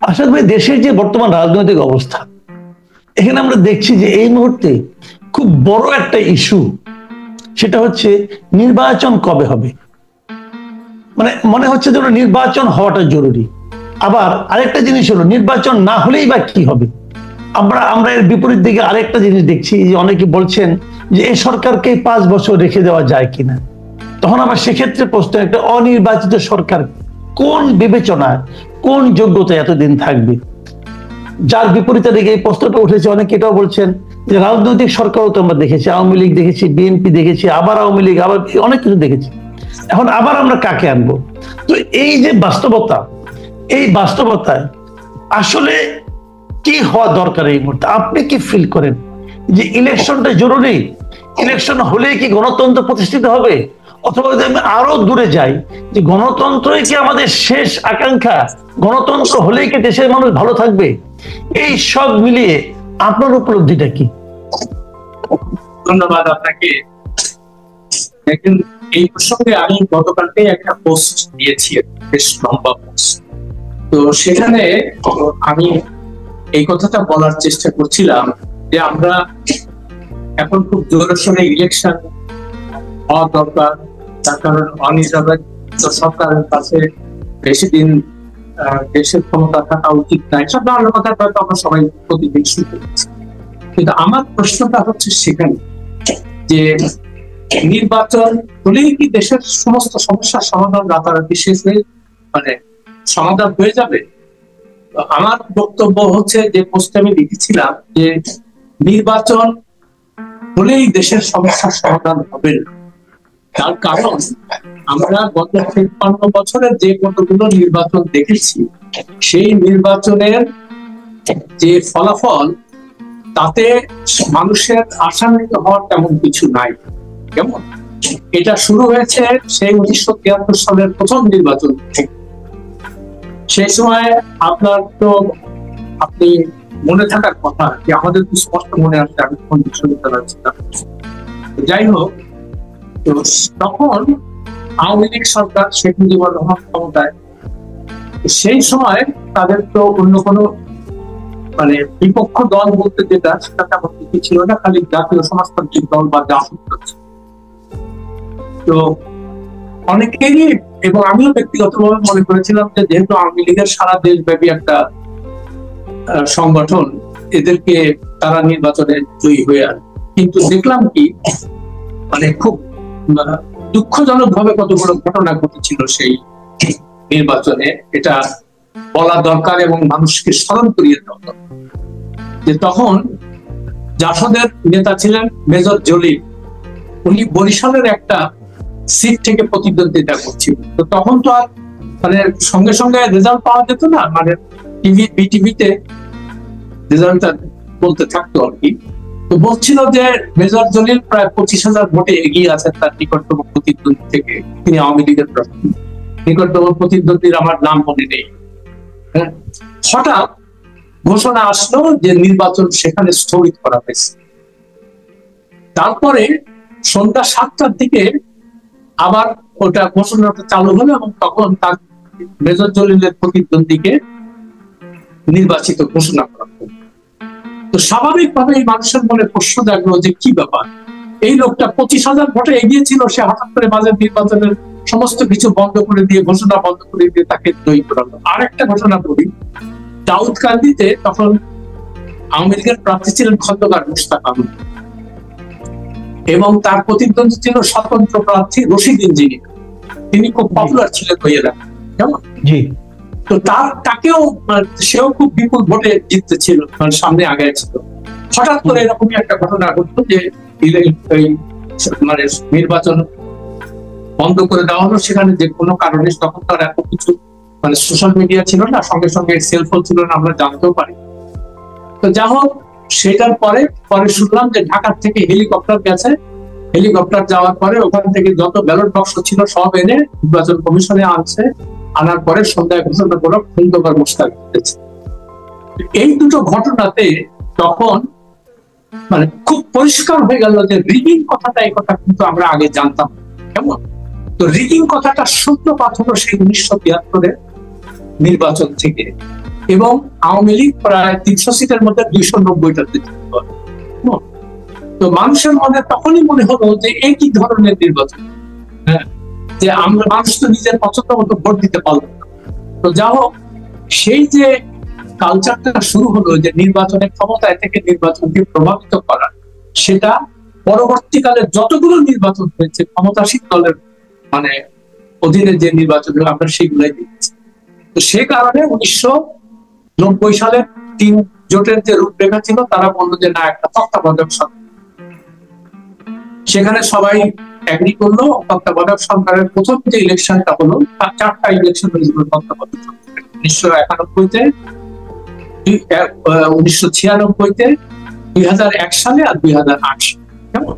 আসাদ ভাই, দেশের যে বর্তমান রাজনৈতিক অবস্থা, এখানে আমরা দেখছি যে এই মুহূর্তে খুব বড় একটা ইস্যু, সেটা হচ্ছে নির্বাচন কবে হবে। মানে মনে হচ্ছে যেন নির্বাচন হওয়াটা জরুরি। আবার আরেকটা জিনিস হলো, নির্বাচন না হলেই বা কি হবে। আমরা এর বিপরীত দিকে আরেকটা জিনিস দেখছি, যে অনেকে বলছেন যে এই সরকারকে 5 বছর রেখে দেওয়া যায় কিনা। তখন আবার সেক্ষেত্রে প্রশ্ন, একটা অনির্বাচিত সরকার কোন বিবেচনায়, কোন যোগ্যতা এতদিন থাকবে। যার বিপরীতে দিকে এই প্রশ্নটা উঠেছে, অনেকে এটাও বলছেন যে রাজনৈতিক সরকারও তো আমরা দেখেছি, আওয়ামী লীগ দেখেছি, বিএনপি দেখেছি, আবার আওয়ামী লীগ, আবার অনেক কিছু দেখেছি। এখন আবার আমরা কাকে আনবো? তো এই যে বাস্তবতা, এই বাস্তবতায় আসলে কি হওয়া দরকার এই মুহূর্তে? আপনি কি ফিল করেন যে ইলেকশনটা জরুরি? ইলেকশন হলেই কি গণতন্ত্র প্রতিষ্ঠিত হবে? অথবা যদি আমি আরো দূরে যাই, যে গণতন্ত্রই কি আমাদের শেষ আকাঙ্ক্ষা? গণতন্ত্র হলেই কি দেশের মানুষ ভালো থাকবে? এই সব মিলিয়ে আপনার উপলব্ধিটা কি? ধন্যবাদ আপনাকে। দেখেন, এই প্রসঙ্গে আমি গতকালকে একটা পোস্ট দিয়েছি, বেশ লম্বা পোস্ট। তো সেখানে আমি এই কথাটা বলার চেষ্টা করছিলাম যে আমরা এখন খুব জোরের সঙ্গে ইলেকশন হওয়া দরকার, তার কারণ অনির্বাচিত সরকারের কাছে বেশি দিন দেশের ক্ষমতা থাকা উচিত নাই, সব ধরনের কথা হয়তো আমরা সবাই প্রতিদিন শুনতে পাচ্ছি। কিন্তু আমার প্রশ্নটা হচ্ছে সেখানে যে নির্বাচন হলেই কি দেশের সমস্ত সমস্যার সমাধান রাতারাতি শেষ হয়ে সমাধান হয়ে যাবে? আমার বক্তব্য হচ্ছে, যে পোস্টে আমি লিখেছিলাম যে নির্বাচন হলেই দেশের সমস্যার সমাধান হবে না। তার কারণ আমরা গত ৫৩ বছরের যে কতগুলো নির্বাচন দেখেছি, সেই নির্বাচনের যে ফলাফল, তাতে মানুষের আশান্বিত হওয়ার তেমন কিছু নাই। কেমন এটা শুরু হয়েছে সেই ১৯৭৩ সালের প্রথম নির্বাচন থেকে। সেই সময় আপনার তো আপনি মনে থাকার কথা, যে আমাদের তো স্পষ্ট মনে আছে, আমি তখন বিশ্ববিদ্যালয়ে ছিলাম। যাই হোক, তো তখন আওয়ামী লীগ সরকার, শেখ মুজিবুর রহমান ক্ষমতায়। সেই সময় তাদের তো অন্য কোনো বিপক্ষ দল বলতে যেটা, সেটা তেমন কিছু ছিল না, খালি জাতীয় সমাজতান্ত্রিক দল বা জাসদ ছিল। তো অনেকেরই, এবং আমিও ব্যক্তিগতভাবে মনে করেছিলাম যে যেহেতু আওয়ামী লীগের সারা দেশব্যাপী একটা সংগঠন, এদেরকে তারা নির্বাচনে জয়ী হয়ে আসে। কিন্তু দেখলাম কি, খুব দুঃখজনক ভাবে কতগুলো ঘটনা ঘটেছিল সেই নির্বাচনে। এটা বলা দরকার এবং মানুষকে স্মরণ করিয়ে দেওয়া দরকার যে তখন জাসদের নেতা ছিলেন মেজর জলিল। উনি বরিশালের একটা সিট থেকে প্রতিদ্বন্দ্বিতা করছিল। তো তখন তো আর সঙ্গে সঙ্গে রেজাল্ট পাওয়া যেত না, বিটিভিতে রেজাল্টটা বলতে থাকতো আর কি। তো বলছিল যে মেজর জলিল প্রায় ২৫,০০০ ভোটে এগিয়ে আছেন তার নিকটতম প্রতিদ্বন্দ্বী থেকে। তিনি আওয়ামী লীগের প্রার্থী। নিকটতম প্রতিদ্বন্দ্বীর আমার নাম মনে নেই। হঠাৎ ঘোষণা আসলো যে নির্বাচন সেখানে স্থগিত করা হয়েছে। তারপরে সন্ধ্যা ৭টার দিকে আবার ওটা ঘোষণাটা চালু হলো, এবং তখন তার মেজর জলিলের প্রতিদ্বন্দ্বীকে নির্বাচিত ঘোষণা করা হলো। তো স্বাভাবিকভাবে এই মানুষের মনে প্রশ্ন জাগলো যে কি ব্যাপার, এই লোকটা ২৫,০০০ ভোটে এগিয়ে ছিল, সে হঠাৎ করে মাঝে নির্বাচনের সমস্ত কিছু বন্ধ করে দিয়ে, ঘোষণা বন্ধ করে দিয়ে তাকে জয়ী করালো। আর একটা ঘটনা বলি, দাউদকান্দিতে তখন আওয়ামী লীগের প্রার্থী ছিলেন খন্দকার মুশতাক আহমেদ, এবং তার প্রতিদ্বন্দ্বী ছিল স্বতন্ত্র প্রার্থী রশিদ ইঞ্জিনিয়ার। তিনি খুব পপুলার ছিলেন ওই এলাকায়, কেমন। তো তাকেও, সেও খুব বিপুল ভোটে জিততেছিল, সামনে আগে ছিল। হঠাৎ করে এরকমই একটা ঘটনা ঘটলো যে নির্বাচন বন্ধ করে দেওয়া হলো সেখানে, যে কোনো কারণে। তখন তার এত কিছু সোশ্যাল মিডিয়া ছিল না, সঙ্গে সঙ্গে সেলফোন ছিল না, আমরা জানতেও পারি। তো যা হোক, সেটার পরে শুনলাম যে ঢাকার থেকে হেলিকপ্টার গেছে। হেলিকপ্টার যাওয়ার পরে ওখান থেকে যত ব্যালট বাক্স ছিল সব এনে নির্বাচন কমিশনে আনছে। আনার পরে সন্ধ্যায় ঘোষণা করলো খন্দকার মুশতাক জিতেছে। এই দুটো ঘটনাতে তখন খুব পরিষ্কার হয়ে গেল যে রিগিং কথাটা, এই কথা কিন্তু আমরা আগে জানতাম কেমন। তো রিগিং কথাটা সূত্রপাত হলো সেই ১৯৭৩ নির্বাচন থেকে। এবং আওয়ামী লীগ প্রায় 300 সিটের মধ্যে 290টাতে জিততে পারে। তো মানুষের মনে তখনই মনে হলো যে একই ধরনের নির্বাচন, হ্যাঁ, যে আমরা মানুষ তো নিজের পছন্দ মতো ভোট দিতে পারলো না। তো যা হোক, সেই যে কালচারটা শুরু হলো যে নির্বাচনের ক্ষমতায় থেকে নির্বাচনকে প্রভাবিত করা, সেটা পরবর্তীকালে যতগুলো নির্বাচন হয়েছে ক্ষমতাসীন দলের মানে অধীনে যে নির্বাচন আমরা সেগুলাই দেখেছি। তো সে কারণে 1990 সালের 3 জোটের যে রূপরেখা ছিল, তারা বললো যে না, একটা তত্ত্বাবধায়ক সরকার। সেখানে সবাই এগ্রি করলো। তত্ত্বাবধায়ক সরকারের প্রথম যে ইলেকশনটা হলো, 4টা ইলেকশন হয়েছিল তত্ত্বাবধায়ক সরকারের, 1991-তে, 1996-তে, 2001 সালে আর 2008 সালে। কেমন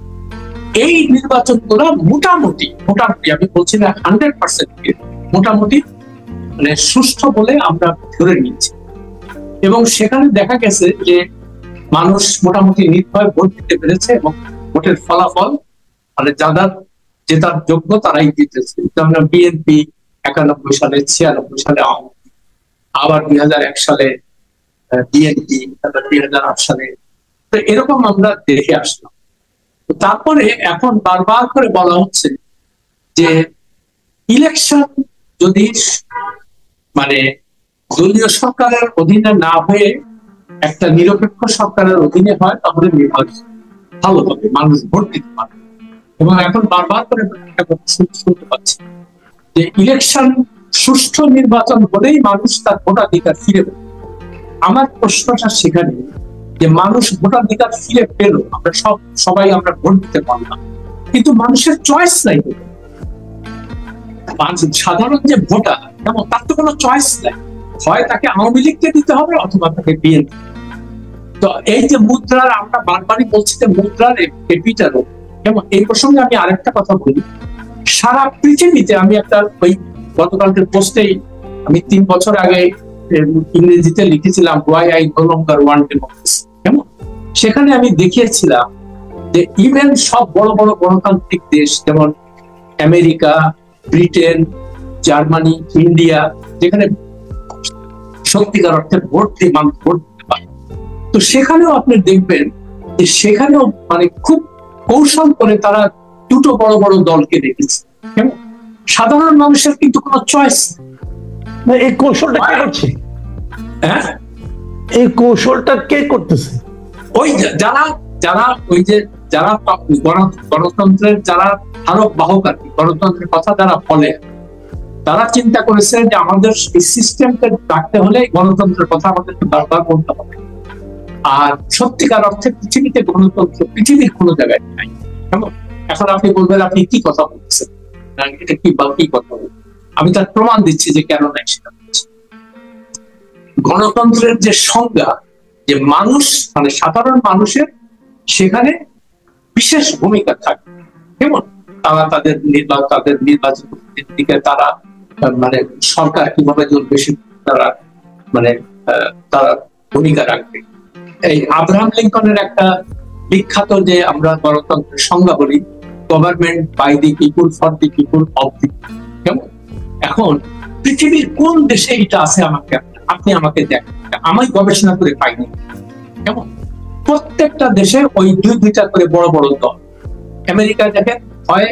এই নির্বাচনগুলো মোটামুটি আমি বলছি না 100%, মোটামুটি মানে সুষ্ঠু বলে আমরা ধরে নিয়েছি। এবং সেখানে দেখা গেছে যে মানুষ মোটামুটি নির্ভয়ে ভোট দিতে পেরেছে এবং ভোটের ফলাফল মানে যারা জেতার যোগ্য তারাই জিতেছে। যেমন বিএনপি 91 সালে, 96 সালে আওয়ামী লীগ, আবার 2001 সালে বিএনপি, 2008 সালে। তো এরকম আমরা দেখে আসলাম। তারপরে এখন বারবার করে বলা হচ্ছে যে ইলেকশন যদি মানে দলীয় সরকারের অধীনে না হয়ে একটা নিরপেক্ষ সরকারের অধীনে হয়, তাহলে নির্বাচন ভালো হবে, মানুষ ভোট দিতে পারবে। এবং এখন বারবার করে একটা কথা শুনতে পাচ্ছি যে ইলেকশন সুষ্ঠু নির্বাচন হলেই মানুষ তার ভোটাধিকার ফিরে পেল। আমার প্রশ্নটা সেখানে যে মানুষ ভোটাধিকার ফিরে পেল, আমরা সবাই আমরা ভোট দিতে পারলাম, কিন্তু মানুষের চয়েস নাই। সাধারণ যে ভোটার, যেমন তার তো কোনো চয়েস নাই, হয় তাকে আওয়ামী লীগকে দিতে হবে অথবা তাকে বিএনপি। তো এই যে মুদ্রার, আমরা বারবারই বলছি যে মুদ্রার ক্যাপিটাল, যেমন এই প্রসঙ্গে আমি আরেকটা কথা বলি। সারা পৃথিবীতে আমি একটা ওই গতকালকের পোস্টেই আমি 3 বছর আগে ইংরেজিতে লিখেছিলাম why I no longer want democracy. কেমন সেখানে আমি দেখিয়েছিলাম যে ইভেন সব বড় বড় গণতান্ত্রিক দেশ যেমন আমেরিকা, ব্রিটেন, জার্মানি, ইন্ডিয়া, যেখানে সত্যিকার অর্থে ভোট দিয়ে মানুষ ভোট দিতে পারে, তো সেখানেও আপনি দেখবেন যে সেখানেও মানে খুব কৌশল করে তারা দুটো বড় বড় দলকে রেখেছে। কেমন সাধারণ মানুষের কিন্তু কোনো চয়েস। এই কৌশলটা কে করছে? হ্যাঁ, এই কৌশলটা কে করতেছে? ওই যারা যারা ওই যে যারা গণতন্ত্রের যারা ধারক বাহক আর কি, গণতন্ত্রের কথা যারা বলে, তারা চিন্তা করেছে যে আমাদের এই সিস্টেমকে রাখতে হলে গণতন্ত্রের কথা আমাদেরকে বারবার বলতে হবে। আর সত্যিকার অর্থে পৃথিবীতে গণতন্ত্র পৃথিবীর কোনো জায়গায় নাই। কেমন এখন আপনি বলবেন আপনি কি কথা বলছেন, এটা কি বা কি কথা বলবেন, আমি তার প্রমাণ দিচ্ছি যে কেন নাই সেটা। গণতন্ত্রের যে সংজ্ঞা, যে মানুষ মানে সাধারণ মানুষের সেখানে বিশেষ ভূমিকা থাকে। কেমন তারা তাদের নির্বাচন দিকে তারা মানে সরকার কিভাবে চলবে তারা মানে তারা ভূমিকা রাখবে। এই আব্রাহাম লিঙ্কনের একটা বিখ্যাত যে আমরা গণতন্ত্রের সংজ্ঞা বলি, government by the people, for the people, of the people. কেমন এখন পৃথিবীর কোন দেশে এটা আছে আপনি আমাকে দেখেন, আমি গবেষণা করে পাইনি। কেমন প্রত্যেকটা দেশে ওই 2-2টা করে বড় বড় দল। আমেরিকায় দেখেন হয়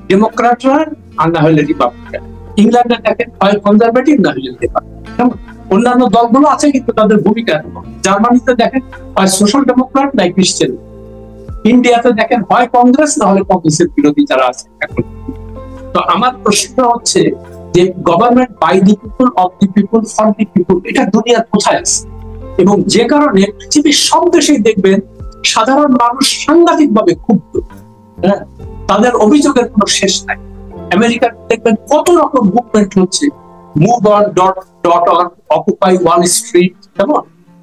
ডেমোক্রাটরা আর না হলে রিপাবলিকান। ইংল্যান্ডে দেখেন হয় কনজারভেটিভ না হলে রিপাবলিকান। অন্যান্য দলগুলো আছে কিন্তু তাদের ভূমিকা। জার্মানিতে দেখেন হয় সোশ্যাল ডেমোক্রেট না ক্রিশ্চিয়ান। ইন্ডিয়াতে দেখেন হয় কংগ্রেস না হলে কংগ্রেসের বিরোধী যারা আছে এখন। তো আমার প্রশ্ন হচ্ছে যে government by the people, of the people, for the people, এটা দুনিয়ার কোথায় আছে? এবং যে কারণে পৃথিবীর সব দেশেই দেখবেন সাধারণ মানুষ সাংঘাতিক ভাবে ক্ষুব্ধ, তাদের অভিযোগের কোনো শেষ নাই। আমেরিকার দেখবেন কত রকম মুভমেন্ট হচ্ছে, move on dot on, occupy Wall Street, কেমন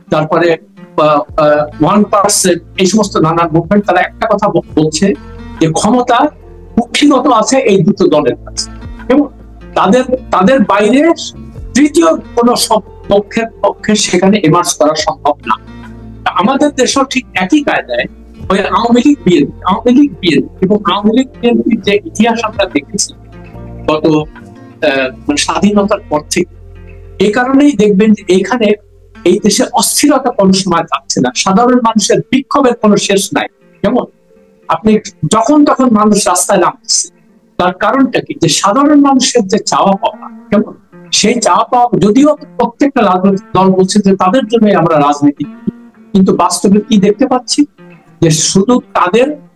তারপরে 1%, এই সমস্ত নানান মুভমেন্ট। তারা একটা কথা বলছে যে ক্ষমতা কুক্ষিগত আছে এই দুটো দলের কাছে, এবং তাদের বাইরে তৃতীয় কোন পক্ষের সেখানে এমার্জ করা সম্ভব না। আমাদের দেশেও ঠিক একই কায়দায় ওই আওয়ামী লীগ বিএনপি এবং আওয়ামী লীগ বিএনপির যে ইতিহাস আমরা দেখেছি গত স্বাধীনতার পর থেকে, এই কারণেই দেখবেন যে এখানে এই দেশে অস্থিরতা কোনো সময় থাকছে না, সাধারণ মানুষের বিক্ষোভের কোনো শেষ নাই। যেমন আপনি যখন তখন মানুষ রাস্তায় নামতেছে, তার কারণটা কি? যে সাধারণ মানুষের যে চাওয়া পাওয়া, কেমন সেই চাওয়া পাওয়া, যদিও প্রত্যেকটা রাজনৈতিক দল বলছে যে তাদের জন্য আমরা রাজনীতি, কিন্তু বাস্তবে কি দেখতে পাচ্ছি? যে শুধু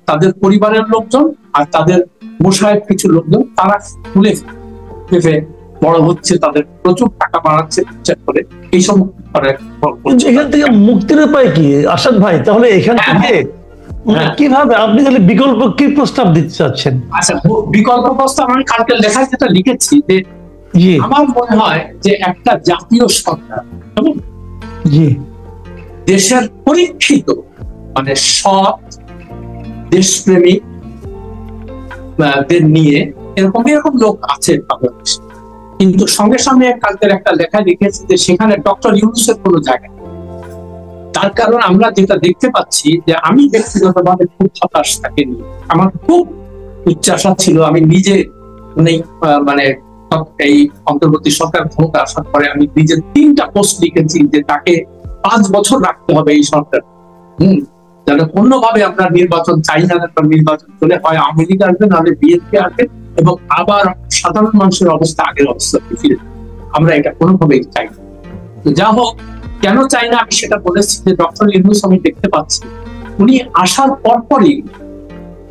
তাদের পরিবারের লোকজন আর তাদের মোশায়ের কিছু লোকজন তারা ফুলে ফেপে বড় হচ্ছে, তাদের প্রচুর টাকা বাড়াচ্ছে করে এইসব এখান থেকে মুক্তির উপায় কি আসাদ ভাই? তাহলে এখান থেকে কিভাবে আপনি তাহলে বিকল্প কি প্রস্তাব দিতে চাচ্ছেন? আচ্ছা, বিকল্প প্রস্তাব আমি কালকে লেখায় যেটা লিখেছি যে আমার মনে হয় যে একটা জাতীয় সরকার দেশের পরীক্ষিত মানে সৎ দেশপ্রেমী দের নিয়ে এরকম লোক আছে বাংলাদেশে, কিন্তু সঙ্গে সঙ্গে কালকের একটা লেখা লিখেছে যে সেখানে ডক্টর ইউনূসের কোনো জায়গা। তার কারণ আমরা যেটা দেখতে পাচ্ছি যে আমি ব্যক্তিগতভাবে খুব হতাশ তাকে নিয়ে। আমার খুব উচ্চাশা ছিল, আমি নিজে মানে এই অন্তর্বর্তী সরকার ক্ষমতা আসার পরে আমি নিজে 3টা পোস্ট লিখেছি যে তাকে 5 বছর রাখতে হবে এই সরকার, যেন অন্যভাবে আমরা নির্বাচন চাই না, নির্বাচন চলে হয় আওয়ামী লীগ আসবে, নাহলে বিএনপি আসবে এবং আবার সাধারণ মানুষের অবস্থা আগের অবস্থা ফিরে। আমরা এটা কোনোভাবেই চাই না। তো যা হোক, কেন চাই না আমি সেটা বলেছি যে ডক্টর ইউনূস আমি দেখতে পাচ্ছি উনি আসার পরপরই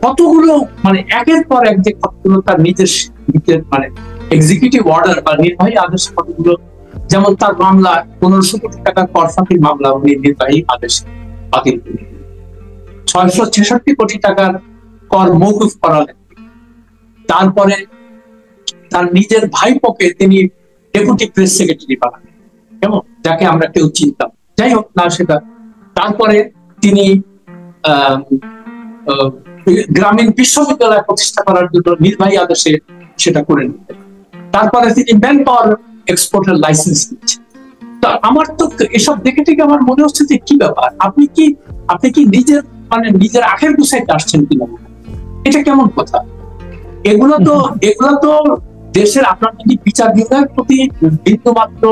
কতগুলো মানে একের পর এক যে কতগুলো তার নিজের মানে এক্সিকিউটিভ অর্ডার বা নির্বাহী আদেশ কতগুলো, যেমন তার মামলা 1500 কোটি টাকার কর ফাঁকির মামলা উনি নির্বাহী আদেশে বাতিল করে, 666 কোটি টাকার কর মওকুফ করালেন। তারপরে তার নিজের ভাইপোকে তিনি ডেপুটি প্রেস সেক্রেটারি বানালেন, কেমন যাকে আমরা কেউ চিনতাম, যাই হোক না সেটা। তারপরে তিনি গ্রামীণ বিশ্ববিদ্যালয় প্রতিষ্ঠা করার জন্য নির্বাহী আদেশে সেটা করে নিতেন। তারপরে তিনি ম্যান পাওয়ার এক্সপোর্টের লাইসেন্স নিচ্ছেন। তো আমার তো এসব দেখে থেকে আমার মনে হচ্ছে যে কি ব্যাপার, আপনি কি নিজের আখের গুছাইতে আসছেন কিনা? এটা কেমন কথা? এগুলো তো দেশের, আপনার যদি বিচার বিভাগের প্রতি বিন্দুমাত্র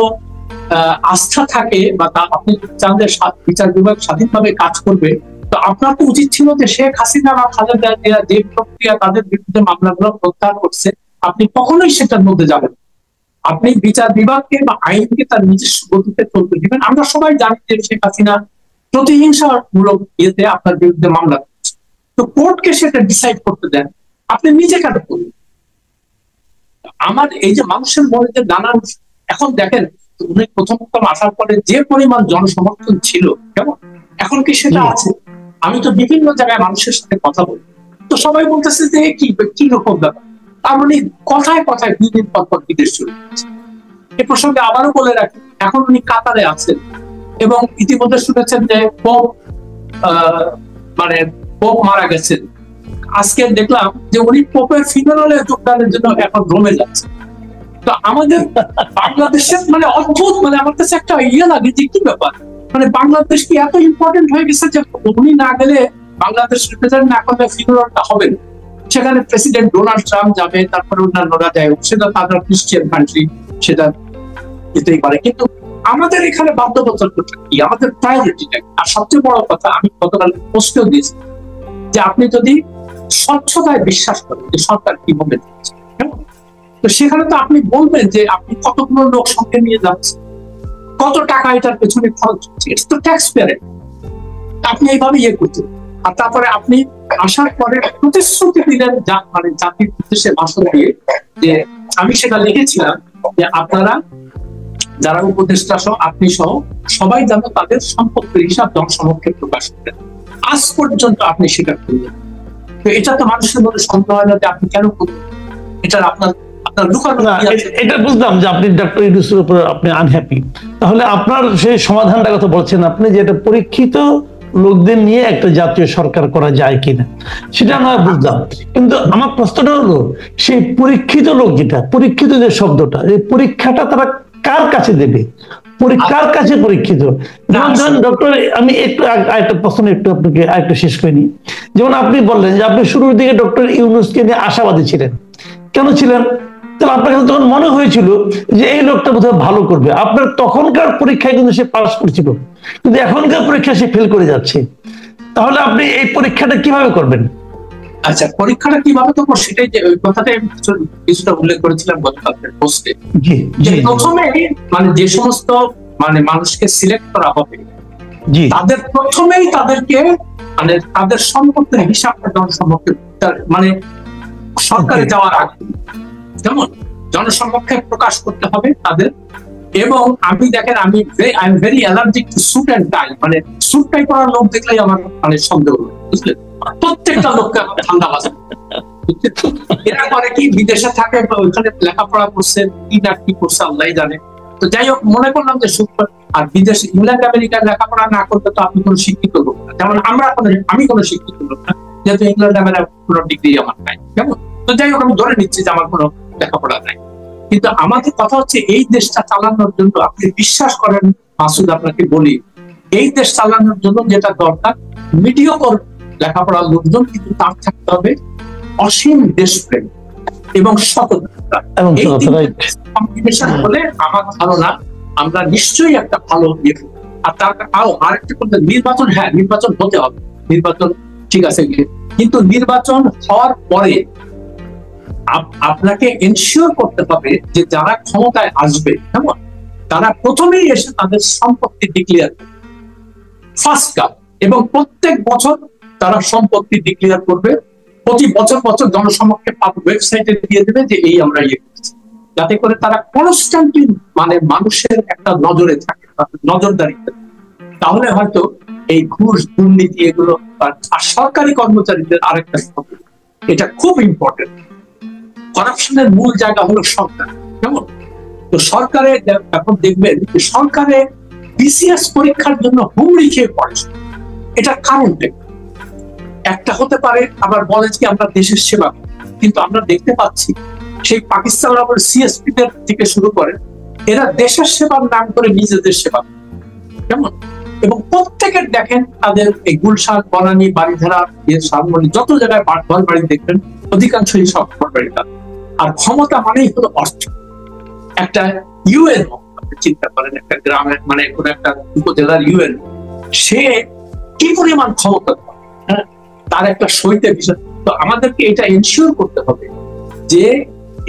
আস্থা থাকে বা আপনি চান যে বিচার বিভাগ স্বাধীনভাবে কাজ করবে, তো আপনার তো উচিত ছিল যে শেখ হাসিনা বা খালেদা জিয়া যে প্রক্রিয়া তাদের বিরুদ্ধে মামলাগুলো প্রত্যাহার করছে, আপনি কখনোই সেটার মধ্যে যাবেন। আপনি বিচার বিভাগকে বা আইনকে তার নিজস্ব গতিতে চলতে দিবেন। আমরা সবাই জানি যে শেখ হাসিনা প্রতিহিংসামূলক ইয়েতে আপনার বিরুদ্ধে মামলা করছে, তো কোর্টকে সেটা ডিসাইড করতে দেন, আপনি নিজে কেন করবেন? আমার এই যে মানুষের মনে যে নানান, এখন দেখেন উনি প্রথম আসার পরে যে পরিমাণ জনসমর্থন ছিল, কেমন এখন কি সেটা আছে? আমি তো বিভিন্ন জায়গায় মানুষের সাথে কথা বলি, তো সবাই বলতেছে যে কি রকম ব্যাপার, তার মানে কথায় কথায় 2 দিন পর বিদেশ চলে যাচ্ছে। এ প্রসঙ্গে আবারও বলে রাখি, এখন উনি কাতারে আছেন এবং ইতিমধ্যে শুনেছেন যে পোপ মারা গেছেন। আজকে দেখলাম যে উনি পোপের ফিনারেলে যোগদানের জন্য এখন রোমে যাচ্ছে। তো আমাদের বাংলাদেশের মানে অদ্ভুত, মানে আমার কাছে একটা ইয়ে লাগে যে কি ব্যাপার, মানে বাংলাদেশ কি এত ইম্পর্টেন্ট হয়ে গেছে যে উনি না গেলে, বাংলাদেশ রিপ্রেজেন্ট না করলে ফিনারেলটা হবে না। সেখানে প্রেসিডেন্ট ডোনাল্ড ট্রাম্প যাবে, তারপরে অন্যান্যরা যায়, সেটা তাদের ক্রিশ্চিয়ান কান্ট্রি, সেটা যেতেই পারে। কিন্তু আমাদের এখানে বাধ্যবাধকতা কি, আমাদের প্রায়োরিটিটা। আর সবচেয়ে বড় কথা, আমি গতকাল পোস্টেও দিয়েছি যে আপনি যদি স্বচ্ছতায় বিশ্বাস করেন যে সরকার কিভাবে দিচ্ছে, তো সেখানে তো আপনি বলবেন যে আপনি কতগুলো লোক সঙ্গে নিয়ে যাচ্ছেন, কত টাকা এটার পেছনে খরচ হচ্ছে, এটা তো ট্যাক্স পেয়ারের। আপনি এইভাবে ইয়ে করছেন। আর তারপরে আপনি আসার পরে প্রতিশ্রুতি দিলেন মানে জাতির উদ্দেশ্যে ভাষণ দিয়ে, যে আমি সেটা লিখেছিলাম যে আপনারা যারা উপদেষ্টা সহ আপনি সহ সবাই যেন তাদের সম্পত্তির হিসাব জনসমক্ষে প্রকাশ করেন। আজ পর্যন্ত আপনি স্বীকার করলেন, তো এটা তো মানুষের মধ্যে সন্দেহ হয় না যে আপনি কেন করবেন এটা। এটা বুঝলাম যে আপনি ডক্টর ইউনূসের উপর আপনি আনহ্যাপি, তাহলে আপনার সেই সমাধানটা কথা বলছেন আপনি, যে এটা পরীক্ষিত লোকদের নিয়ে একটা জাতীয় সরকার করা যায় কিনা, সেটা নয় বুঝলাম। কিন্তু আমার প্রশ্নটা হলো, সেই পরীক্ষিত লোক, যেটা পরীক্ষিত যে শব্দটা, এই পরীক্ষাটা তারা কার কাছে দেবে, কার কাছে পরীক্ষিত? যেমন ডক্টর, আমি একটু আরেকটা প্রশ্ন একটু আপনাকে আরেকটু শেষ করে নিই। যেমন আপনি বললেন যে আপনি শুরুর দিকে ডক্টর ইউনূসকে নিয়ে আশাবাদী ছিলেন। কেন ছিলেন? তাহলে আপনার কাছে তখন মনে হয়েছিল যে এই লোকটা বোধহয় ভালো করবে। আপনার তখনকার পরীক্ষায় কিন্তু সে পাস করছিল, কিন্তু এখনকার পরীক্ষায় সে ফেল করে যাচ্ছে। তাহলে আপনি এই পরীক্ষাটা কিভাবে করবেন? আচ্ছা, পরীক্ষাটা কিভাবে করবো সেটাই, যে ওই কথাটাই কিছুটা উল্লেখ করেছিলাম গতকালকের পোস্টে। প্রথমে মানে যে সমস্ত মানে মানুষকে সিলেক্ট করা হবে, তাদের প্রথমেই তাদেরকে মানে তাদের সম্পত্তির হিসাবটা জনসমক্ষে মানে সরকারে যাওয়ার আগে যেমন জনসমক্ষে প্রকাশ করতে হবে তাদের। এবং আমি দেখেন, আমি I am very allergic to suit and tie, মানে স্যুট টাই পরা লোক দেখলেই আমার মানে সন্দেহ, বুঝলেন? প্রত্যেকটা লোককে আমার ঠান্ডা বাজে। এরা করে কি, বিদেশে থাকে, ওইখানে লেখাপড়া করছে, কি না কি করছে আল্লাহ জানে। তো যাই হোক, মনে করলাম যে আর বিদেশে ইংল্যান্ড আমেরিকায় লেখাপড়া না করতে তো আপনি কোনো শিক্ষিত লোক না, যেমন আমি কোনো শিক্ষিত লোক না, যেহেতু ইংল্যান্ড আমেরিকার কোনো ডিগ্রি আমার নাই, কেমন? তো যাই হোক, আমি ধরে নিচ্ছি যে আমার কোনো লেখাপড়া নাই। কিন্তু আমাদের কথা হচ্ছে এই দেশটা চালানোর জন্য, আপনি বিশ্বাস করেন মাসুদ, আপনাকে বলি, এই দেশ চালানোর জন্য যেটা দরকার মিডিয়কর লেখাপড়ার লোকজন, কিন্তু তার থাকতে হবে অসীম দেশপ্রেম এবং সততা। এই কম্বিনেশন হলে আমার ধারণা আমরা নিশ্চয়ই একটা ভালো ইয়ে। আর তার আরেকটা করতে, নির্বাচন, হ্যাঁ নির্বাচন হতে হবে, নির্বাচন ঠিক আছে, কিন্তু নির্বাচন হওয়ার পরে আপনাকে এনশিওর করতে হবে যে যারা ক্ষমতায় আসবে, কেমন, তারা প্রথমেই এসে তাদের সম্পত্তি ডিক্লেয়ার করবে ফার্স্ট কাপ, এবং প্রত্যেক বছর তারা সম্পত্তি ডিক্লেয়ার করবে, প্রতি বছর বছর জনসমক্ষে ওয়েবসাইটে দিয়ে দেবে যে এই আমরা ইয়ে করছি, যাতে করে তারা কনস্ট্যান্টলি মানে মানুষের একটা নজরে থাকে, নজরদারিতে। তাহলে হয়তো এই ঘুষ দুর্নীতি এগুলো, আর সরকারি কর্মচারীদের আরেকটা, এটা খুব ইম্পর্টেন্ট, করাপশনের মূল জায়গা হলো সরকার, কেমন? তো সরকারে এখন দেখবেন যে সরকারে বিসিএস পরীক্ষার জন্য হুমড়ি খেয়ে পড়ে। এটার কারণটা একটা হতে পারে, আবার বলে যে আমরা দেশের সেবা, কিন্তু আমরা দেখতে পাচ্ছি সেই পাকিস্তান আবার সিএসপি দের থেকে শুরু করে এরা দেশের সেবার নাম করে নিজেদের সেবা, কেমন? এবং প্রত্যেকের দেখেন তাদের এই গুলশান, বনানী, বাড়িধারা, শালমনি, যত জায়গায় ঘর বাড়ি দেখবেন অধিকাংশই সব ঘর বাড়ি। আর ক্ষমতা মানেই হলো অর্থ। একটা ইউএন চিন্তা করেন, একটা গ্রামের মানে কোন একটা উপজেলার ইউএন, সে কি পরিমাণ ক্ষমতা, তার একটা সইতে বিষয়। তো আমাদেরকে এটা এনশিওর করতে হবে যে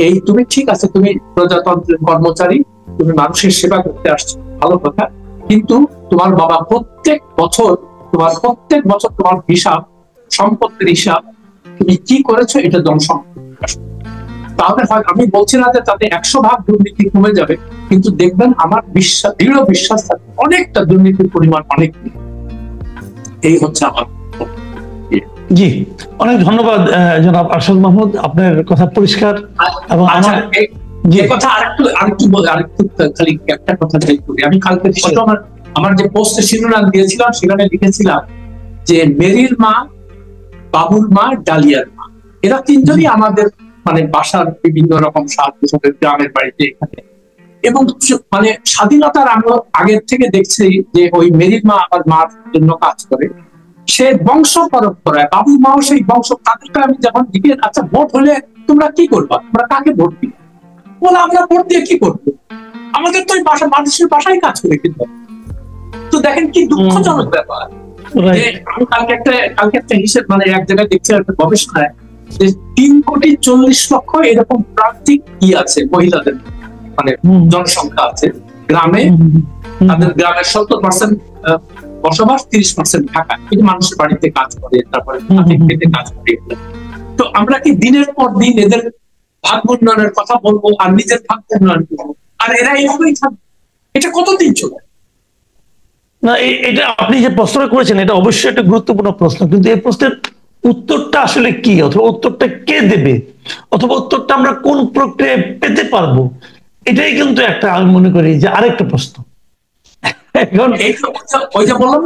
এই তুমি ঠিক আছে, তুমি প্রজাতন্ত্রের কর্মচারী, তুমি মানুষের সেবা করতে আসছো, ভালো কথা, কিন্তু তোমার বাবা প্রত্যেক বছর তোমার হিসাব, সম্পত্তির হিসাব, তুমি কি করেছো এটা জনসম্পদ। তাহলে হয়, আমি বলছি না যে তাতে 100% দুর্নীতি কমে যাবে, কিন্তু দেখবেন আমার বিশ্বাস, দৃঢ় বিশ্বাস থাকে অনেকটা দুর্নীতির পরিমাণ অনেক। এই হচ্ছে আমার। জি, অনেক ধন্যবাদ জনাব আরশাদ মাহমুদ, আপনার কথা পরিষ্কার। এবং কথা আরেকটু খালি একটা কথা বলি, আমি কালকে আমার যে পোস্টে শিরোনাম দিয়েছিলাম সেখানে লিখেছিলাম যে মেরির মা, বাবুর মা, ডালিয়ার মা, এরা তিনজনই আমাদের মানে বাসার বিভিন্ন রকম সাহায্য, গ্রামের বাড়িতে এখানে। এবং মানে স্বাধীনতার আমরা আগের থেকে দেখছি যে ওই মেরির মা আমার মার জন্য কাজ করে, সে বংশ পরম্পরায়, বাবুর মাও সেই বংশ। তাদেরকে আমি যখন দিকে, আচ্ছা ভোট হলে তোমরা কি করবা, তোমরা কাকে ভোট দিবে? বলে আমরা ভোট দিয়ে কি করবো, আমাদের তো বাসা, মানুষের বাসায় কাজ করে। কিন্তু তো দেখেন কি দুঃখজনক ব্যাপার, আমি কালকে একটা হিসেব মানে এক জায়গায় দেখছি একটা গবেষণায় যে 3,40,00,000 এরকম প্রান্তিক কি আছে মহিলাদের, মানে জনসংখ্যা আছে গ্রামে, তাদের গ্রামের 70% বসবাস, 30% ঢাকা, কিন্তু মানুষের বাড়িতে কাজ করে, তারপরে কাজ করে। তো আমরা কি দিনের পর দিন এদের ভাগ্য উন্নয়নের কথা বলবো আর নিজের ভাগ্য উন্নয়ন করবো, আর এরা এইভাবেই থাকবে? এটা কতদিন চলে? না, এটা আপনি যে প্রশ্নটা করেছেন এটা অবশ্যই একটা গুরুত্বপূর্ণ প্রশ্ন, কিন্তু এই প্রশ্নের উত্তরটা আসলে কি, অথবা উত্তরটা কে দেবে, অথবা উত্তরটা আমরা কোন প্রক্রিয়ায় পেতে পারবো, এটাই কিন্তু একটা, আমি মনে করি যে আরেকটা প্রশ্ন। এখন ওই যে বললাম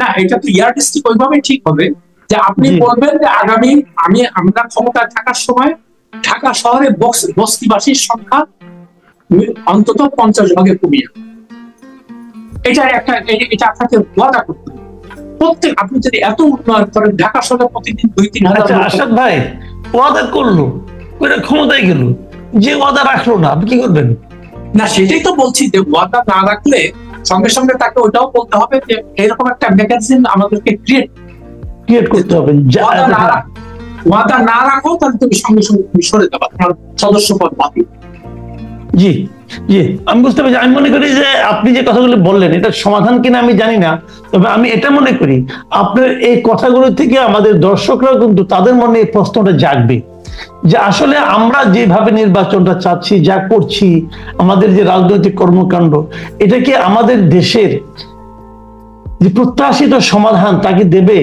না, এটা তো ইয়ারডিস্টিক ওইভাবে ঠিক হবে যে আপনি বলবেন যে আগামী আমরা ক্ষমতায় থাকার সময় ঢাকা শহরে বস্তিবাসীর সংখ্যা অন্তত 50% কমিয়ে, এটা আপনাকে ওয়াদা করতে হবে। প্রত্যেক, আপনি যদি এত উন্নয়ন করেন, ঢাকা শহরে প্রতিদিন 2-3 হাজার। আসাদ ভাই ওয়াদা করলো, ক্ষমতায় গেল, যে ওয়াদা রাখলো না, আপনি কি করবেন? না, সেটাই তো বলছি যে ওয়াদা না রাখলে সঙ্গে সঙ্গে তাকে ওটাও বলতে হবে যে এরকম একটা মেকানিজম আমাদেরকে ক্রিয়েট করতে হবে। ওয়াদা না রাখো তাহলে তুমি সঙ্গে সঙ্গে তুমি সরে যাবা, তোমার সদস্য পদ বাতিল। জি জি, আমি বুঝতে পারছি। আমি মনে করি যে আপনি যে কথাগুলো বললেন এটা সমাধান কিনা আমি জানি না, তবে আমি এটা মনে করি আপনার এই কথাগুলো থেকে আমাদের দর্শকরাও কিন্তু তাদের মনে এই প্রশ্নটা জাগবে যে আসলে আমরা যেভাবে নির্বাচনটা চাচ্ছি, যা করছি, আমাদের যে রাজনৈতিক কর্মকাণ্ড, এটা কি আমাদের দেশের যে প্রত্যাশিত সমাধান তাকে দেবে?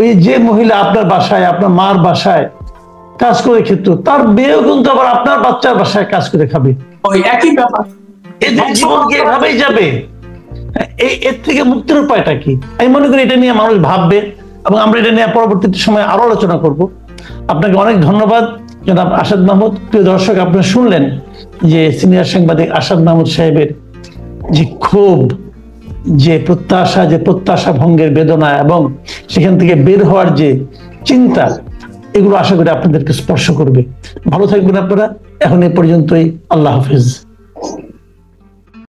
ওই যে মহিলা আপনার বাসায়, আপনার মার বাসায় কাজ করে খেত, তার মেয়েও কিন্তু আবার আপনার বাচ্চার বাসায় কাজ করে খাবে, ওই একই ব্যাপার। এদের জীবন কি এভাবেই যাবে? এর থেকে মুক্তির উপায়টা কি? আমি মনে করি এটা নিয়ে মানুষ ভাববে এবং আমরা এটা নিয়ে পরবর্তী সময় আরো আলোচনা করব। আপনাকে অনেক ধন্যবাদ জনাব আসাদ মাহমুদ। প্রিয় দর্শক, আপনারা শুনলেন যে সিনিয়র সাংবাদিক আসাদ মাহমুদ সাহেবের যে ক্ষোভ, যে প্রত্যাশা ভঙ্গের বেদনা এবং সেখান থেকে বের হওয়ার যে চিন্তা, এগুলো আশা করি আপনাদেরকে স্পর্শ করবে। ভালো থাকবেন আপনারা। এখন এ পর্যন্তই। আল্লাহ হাফিজ।